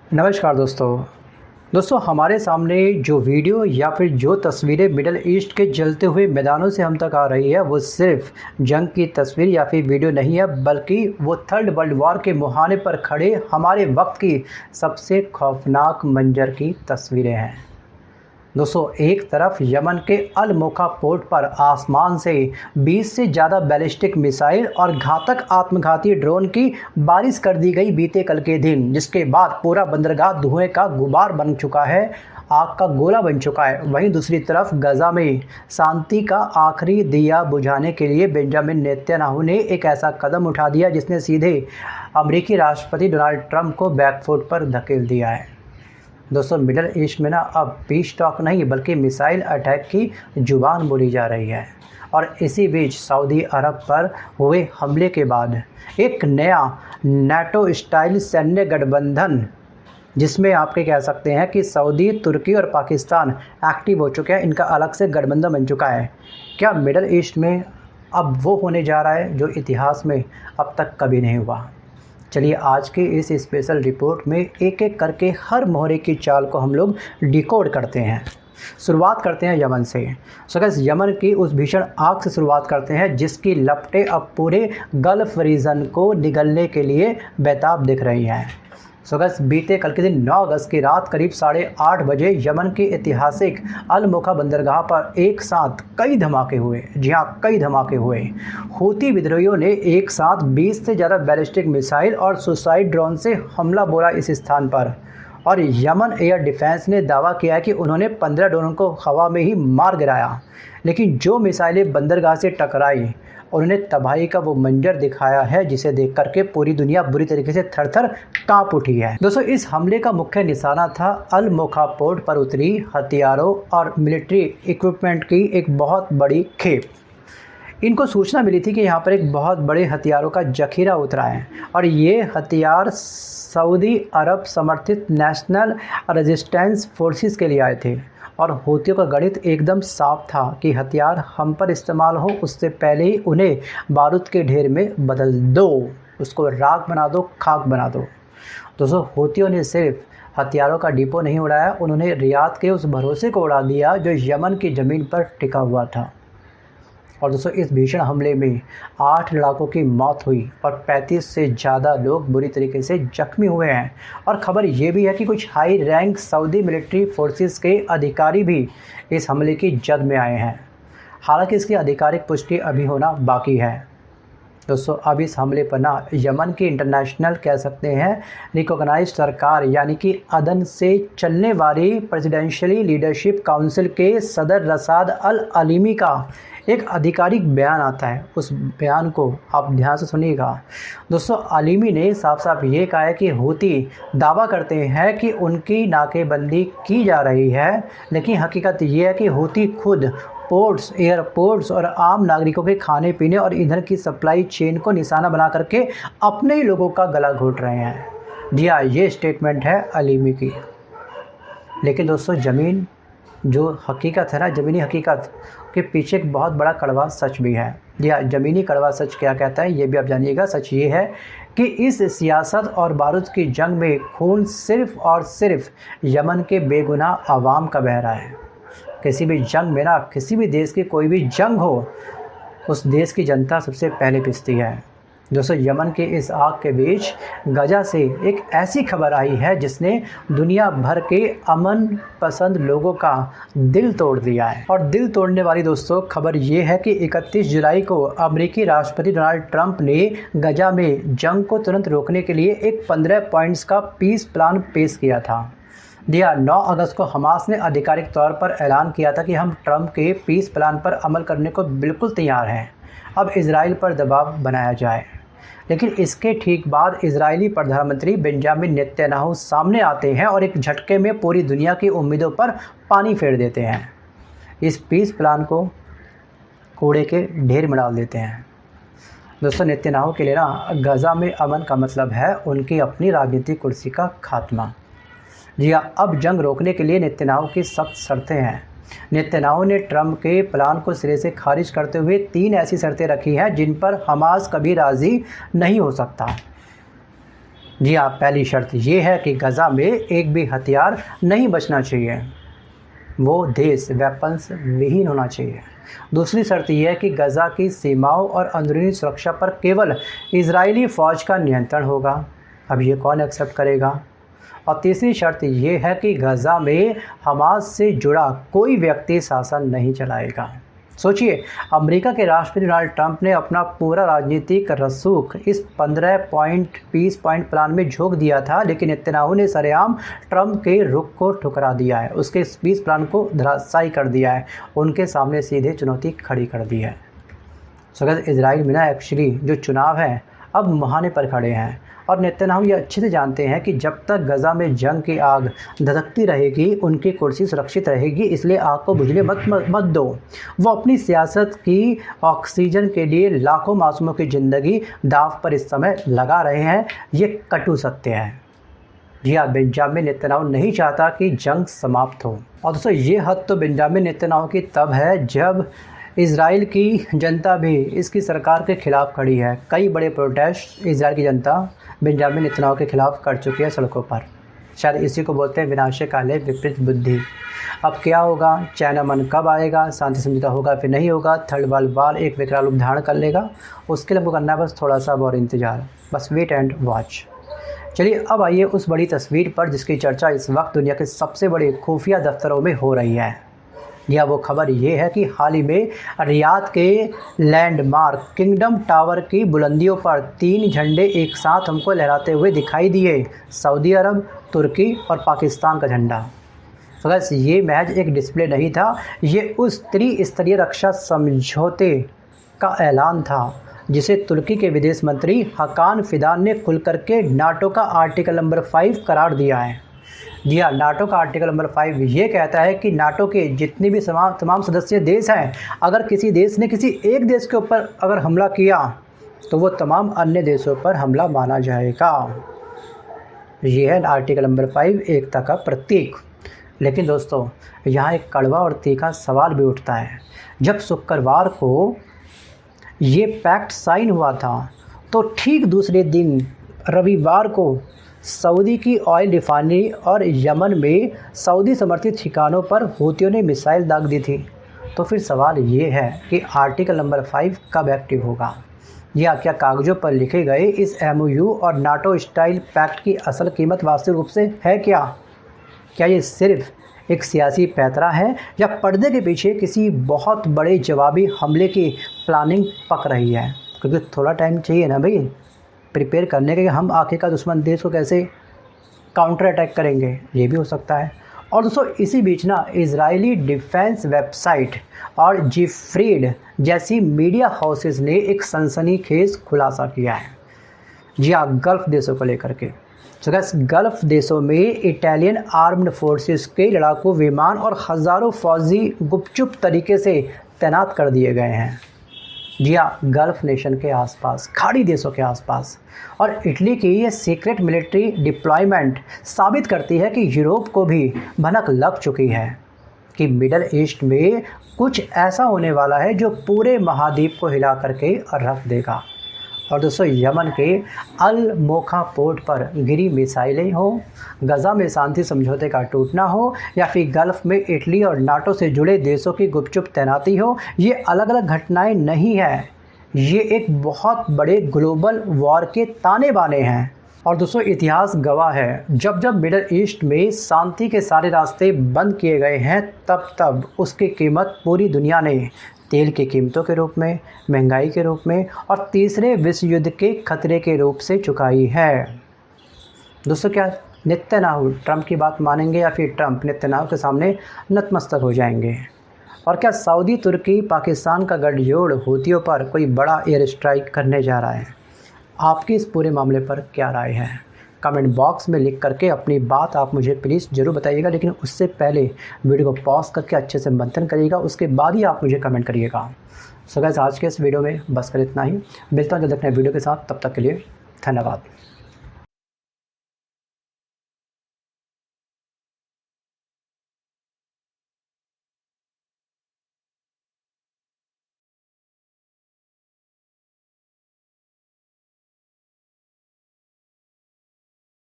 नमस्कार दोस्तों हमारे सामने जो वीडियो या फिर जो तस्वीरें मिडल ईस्ट के जलते हुए मैदानों से हम तक आ रही है वो सिर्फ जंग की तस्वीर या फिर वीडियो नहीं है, बल्कि वो थर्ड वर्ल्ड वॉर के मुहाने पर खड़े हमारे वक्त की सबसे खौफनाक मंजर की तस्वीरें हैं। दोस्तों, एक तरफ यमन के अल मोखा पोर्ट पर आसमान से 20 से ज़्यादा बैलिस्टिक मिसाइल और घातक आत्मघाती ड्रोन की बारिश कर दी गई बीते कल के दिन, जिसके बाद पूरा बंदरगाह धुएं का गुबार बन चुका है, आग का गोला बन चुका है। वहीं दूसरी तरफ गजा में शांति का आखिरी दिया बुझाने के लिए बेंजामिन नेतन्याहू ने एक ऐसा कदम उठा दिया जिसने सीधे अमेरिकी राष्ट्रपति डोनाल्ड ट्रंप को बैकफुट पर धकेल दिया है। दोस्तों, मिडल ईस्ट में अब पीस टॉक नहीं बल्कि मिसाइल अटैक की जुबान बोली जा रही है। और इसी बीच सऊदी अरब पर हुए हमले के बाद एक नया नाटो स्टाइल सैन्य गठबंधन, जिसमें आपके कह सकते हैं कि सऊदी, तुर्की और पाकिस्तान एक्टिव हो चुके हैं, इनका अलग से गठबंधन बन चुका है। क्या मिडल ईस्ट में अब वो होने जा रहा है जो इतिहास में अब तक कभी नहीं हुआ? चलिए आज की इस स्पेशल रिपोर्ट में एक एक करके हर मोहरे की चाल को हम लोग डिकोड करते हैं। शुरुआत करते हैं यमन से। गाइस, यमन की उस भीषण आग से शुरुआत करते हैं जिसकी लपटें अब पूरे गल्फ रीजन को निगलने के लिए बेताब दिख रही हैं। गाइस, बीते कल के दिन 9 अगस्त की रात करीब 8:30 बजे यमन के ऐतिहासिक अल मोखा बंदरगाह पर एक साथ कई धमाके हुए। जी हाँ, कई धमाके हुए। हूती विद्रोहियों ने एक साथ 20 से ज़्यादा बैलिस्टिक मिसाइल और सुसाइड ड्रोन से हमला बोला इस स्थान पर। और यमन एयर डिफेंस ने दावा किया है कि उन्होंने 15 ड्रोनों को हवा में ही मार गिराया, लेकिन जो मिसाइलें बंदरगाह से टकराई उन्होंने तबाही का वो मंजर दिखाया है जिसे देख करके पूरी दुनिया बुरी तरीके से थर-थर कांप उठी है। दोस्तों, इस हमले का मुख्य निशाना था अल मोखा पोर्ट पर उतरी हथियारों और मिलिट्री इक्विपमेंट की एक बहुत बड़ी खेप। इनको सूचना मिली थी कि यहाँ पर एक बहुत बड़े हथियारों का जखीरा उतरा है और ये हथियार सऊदी अरब समर्थित नेशनल रेजिस्टेंस फोर्सेस के लिए आए थे। और हूतियों का गणित एकदम साफ था कि हथियार हम पर इस्तेमाल हो उससे पहले ही उन्हें बारूद के ढेर में बदल दो, उसको राख बना दो, खाक बना दो। दोस्तों, हूतियों ने सिर्फ हथियारों का डिपो नहीं उड़ाया, उन्होंने रियाद के उस भरोसे को उड़ा दिया जो यमन की ज़मीन पर टिका हुआ था। और दोस्तों, इस भीषण हमले में 8 लड़ाकों की मौत हुई और 35 से ज़्यादा लोग बुरी तरीके से जख्मी हुए हैं। और ख़बर ये भी है कि कुछ high rank Saudi military forces के अधिकारी भी इस हमले की जद में आए हैं। हालांकि इसकी आधिकारिक पुष्टि अभी होना बाकी है। दोस्तों, अब इस हमले पर यमन की इंटरनेशनल कह सकते हैं रिकॉग्नाइज्ड सरकार यानी कि अदन से चलने वाली प्रेसिडेंशियली लीडरशिप काउंसिल के सदर रसाद अल अलीमी का एक आधिकारिक बयान आता है। उस बयान को आप ध्यान से सुनिएगा। दोस्तों, अलीमी ने साफ साफ ये कहा है कि हूती दावा करते हैं कि उनकी नाकेबंदी की जा रही है, लेकिन हकीकत ये है कि हूती खुद पोर्ट्स, एयरपोर्ट्स और आम नागरिकों के खाने पीने और ईंधन की सप्लाई चेन को निशाना बना करके अपने ही लोगों का गला घोट रहे हैं। जी हाँ, ये स्टेटमेंट है अलीमी की। लेकिन दोस्तों, ज़मीन जो हकीकत है ज़मीनी हकीकत के पीछे एक बहुत बड़ा कड़वा सच भी है। जी हाँ, ज़मीनी कड़वा सच क्या कहता है ये भी आप जानिएगा। सच ये है कि इस सियासत और बारूद की जंग में खून सिर्फ़ और सिर्फ यमन के बेगुनाह आवाम का बह रहा है। किसी भी जंग में किसी भी देश की कोई भी जंग हो, उस देश की जनता सबसे पहले पिसती है। दोस्तों, यमन के इस आग के बीच गजा से एक ऐसी खबर आई है जिसने दुनिया भर के अमन पसंद लोगों का दिल तोड़ दिया है। और दिल तोड़ने वाली दोस्तों खबर ये है कि 31 जुलाई को अमेरिकी राष्ट्रपति डोनाल्ड ट्रंप ने गजा में जंग को तुरंत रोकने के लिए एक 15 पॉइंट्स का पीस प्लान पेश किया था। 9 अगस्त को हमास ने आधिकारिक तौर पर ऐलान किया था कि हम ट्रंप के पीस प्लान पर अमल करने को बिल्कुल तैयार हैं, अब इजराइल पर दबाव बनाया जाए। लेकिन इसके ठीक बाद इजरायली प्रधानमंत्री बेंजामिन नेतन्याहू सामने आते हैं और एक झटके में पूरी दुनिया की उम्मीदों पर पानी फेर देते हैं। इस पीस प्लान को कूड़े के ढेर में डाल देते हैं। दोस्तों, नेतन्याहू के लिए गजा में अमन का मतलब है उनकी अपनी राजनीतिक कुर्सी का खात्मा। जी हाँ, अब जंग रोकने के लिए नेतन्याहू की सख्त शर्तें हैं। नेतन्याहू ने ट्रंप के प्लान को सिरे से खारिज करते हुए 3 ऐसी शर्तें रखी हैं जिन पर हमास कभी राज़ी नहीं हो सकता। जी हाँ, पहली शर्त ये है कि गज़ा में एक भी हथियार नहीं बचना चाहिए, वो देश वेपन्स विहीन होना चाहिए। दूसरी शर्त यह है कि गज़ा की सीमाओं और अंदरूनी सुरक्षा पर केवल इजरायली फ़ौज का नियंत्रण होगा। अब ये कौन एक्सेप्ट करेगा? और तीसरी शर्त ये है कि गज़ा में हमास से जुड़ा कोई व्यक्ति शासन नहीं चलाएगा। सोचिए, अमेरिका के राष्ट्रपति डोनाल्ड ट्रंप ने अपना पूरा राजनीतिक रसूख इस 15 पॉइंट 20 पॉइंट प्लान में झोंक दिया था, लेकिन नेतन्याहू ने सरेआम ट्रंप के रुख को ठुकरा दिया है, उसके इस 20 प्लान को धराशायी कर दिया है, उनके सामने सीधे चुनौती खड़ी कर दी है। सो इजराइल में ना एक्चुअली जो चुनाव है अब मुहाने पर खड़े हैं, और नेतन्याहू ये अच्छे से जानते हैं कि जब तक गज़ा में जंग की आग धधकती रहेगी उनकी कुर्सी सुरक्षित रहेगी, इसलिए आग को बुझने मत दो। वो अपनी सियासत की ऑक्सीजन के लिए लाखों मासूमों की ज़िंदगी दाव पर इस समय लगा रहे हैं, ये कटु सत्य है। जी हाँ, बेंजामिन नेतन्याहू नहीं चाहता कि जंग समाप्त हो। और दोस्तों, ये हद तो बेंजामिन नेतन्याहू की तब है जब इज़राइल की जनता भी इसकी सरकार के ख़िलाफ़ खड़ी है। कई बड़े प्रोटेस्ट इज़राइल की जनता बेंजामिन नेतन्याहू के खिलाफ़ कर चुकी है सड़कों पर। शायद इसी को बोलते हैं विनाशकाले विपरीत बुद्धि। अब क्या होगा, चाइना मन कब आएगा, शांति समझौता होगा फिर नहीं होगा, थर्ड वर्ल्ड वॉर एक विकराल रूप धारण कर लेगा, उसके लिए हमको करना है बस थोड़ा सा और इंतज़ार, बस वेट एंड वॉच। चलिए अब आइए उस बड़ी तस्वीर पर जिसकी चर्चा इस वक्त दुनिया के सबसे बड़े खुफिया दफ्तरों में हो रही है। या वो खबर ये है कि हाल ही में रियाद के लैंडमार्क किंगडम टावर की बुलंदियों पर 3 झंडे एक साथ हमको लहराते हुए दिखाई दिए, सऊदी अरब, तुर्की और पाकिस्तान का झंडा। तो बस ये महज एक डिस्प्ले नहीं था, ये उस त्रिस्तरीय रक्षा समझौते का ऐलान था जिसे तुर्की के विदेश मंत्री हकान फिदान ने खुल करके नाटो का आर्टिकल नंबर 5 करार दिया है। जी हाँ, नाटो का आर्टिकल नंबर 5 ये कहता है कि नाटो के जितने भी तमाम सदस्य देश हैं, अगर किसी देश ने किसी एक देश के ऊपर अगर हमला किया तो वो तमाम अन्य देशों पर हमला माना जाएगा। ये है आर्टिकल नंबर 5, एकता का प्रतीक। लेकिन दोस्तों, यहाँ एक कड़वा और तीखा सवाल भी उठता है। जब शुक्रवार को ये पैक्ट साइन हुआ था तो ठीक दूसरे दिन रविवार को सऊदी की ऑयल रिफाइनरी और यमन में सऊदी समर्थित ठिकानों पर हूतियों ने मिसाइल दाग दी थी। तो फिर सवाल ये है कि आर्टिकल नंबर 5 कब एक्टिव होगा, या क्या कागज़ों पर लिखे गए इस MOU और नाटो स्टाइल पैक्ट की असल कीमत वास्तविक रूप से है क्या ये सिर्फ एक सियासी पैंतरा है, या पर्दे के पीछे किसी बहुत बड़े जवाबी हमले की प्लानिंग पक रही है? क्योंकि थोड़ा टाइम चाहिए ना भाई प्रिपेयर करने के, हम आखिरकार दुश्मन देश को कैसे काउंटर अटैक करेंगे, ये भी हो सकता है। और दोस्तों, इसी बीच ना इजरायली डिफेंस वेबसाइट और जिफ्रीड जैसी मीडिया हाउसेस ने एक सनसनीखेज खुलासा किया है। जी हाँ, गल्फ़ देशों को लेकर के। तो गल्फ़ देशों में इटालियन आर्म्ड फोर्सेस के लड़ाकू विमान और हज़ारों फौजी गुपचुप तरीके से तैनात कर दिए गए हैं। जी हाँ, गल्फ़ नेशन के आसपास, खाड़ी देशों के आसपास। और इटली की ये सीक्रेट मिलिट्री डिप्लॉयमेंट साबित करती है कि यूरोप को भी भनक लग चुकी है कि मिडल ईस्ट में कुछ ऐसा होने वाला है जो पूरे महाद्वीप को हिला करके रख देगा। और दोस्तों, यमन के अल मोखा पोर्ट पर गिरी मिसाइलें हो, गज़ा में शांति समझौते का टूटना हो, या फिर गल्फ़ में इटली और नाटो से जुड़े देशों की गुपचुप तैनाती हो, ये अलग अलग घटनाएं नहीं हैं, ये एक बहुत बड़े ग्लोबल वॉर के ताने बाने हैं। और दोस्तों, इतिहास गवाह है, जब जब मिडल ईस्ट में शांति के सारे रास्ते बंद किए गए हैं तब तब उसकी कीमत पूरी दुनिया ने तेल की कीमतों के रूप में, महंगाई के रूप में और तीसरे विश्व युद्ध के खतरे के रूप से चुकाई है। दोस्तों, क्या नेतन्याहू ट्रंप की बात मानेंगे या फिर ट्रंप नेतन्याहू के सामने नतमस्तक हो जाएंगे? और क्या सऊदी, तुर्की, पाकिस्तान का गठजोड़ हूतियों पर कोई बड़ा एयर स्ट्राइक करने जा रहा है? आपकी इस पूरे मामले पर क्या राय है? कमेंट बॉक्स में लिख करके अपनी बात आप मुझे प्लीज़ ज़रूर बताइएगा, लेकिन उससे पहले वीडियो को पॉज करके अच्छे से मंथन करिएगा, उसके बाद ही आप मुझे कमेंट करिएगा। सो गाइस, आज के इस वीडियो में बस कर इतना ही। मिलता हूं जल्द अपने वीडियो के साथ, तब तक के लिए धन्यवाद।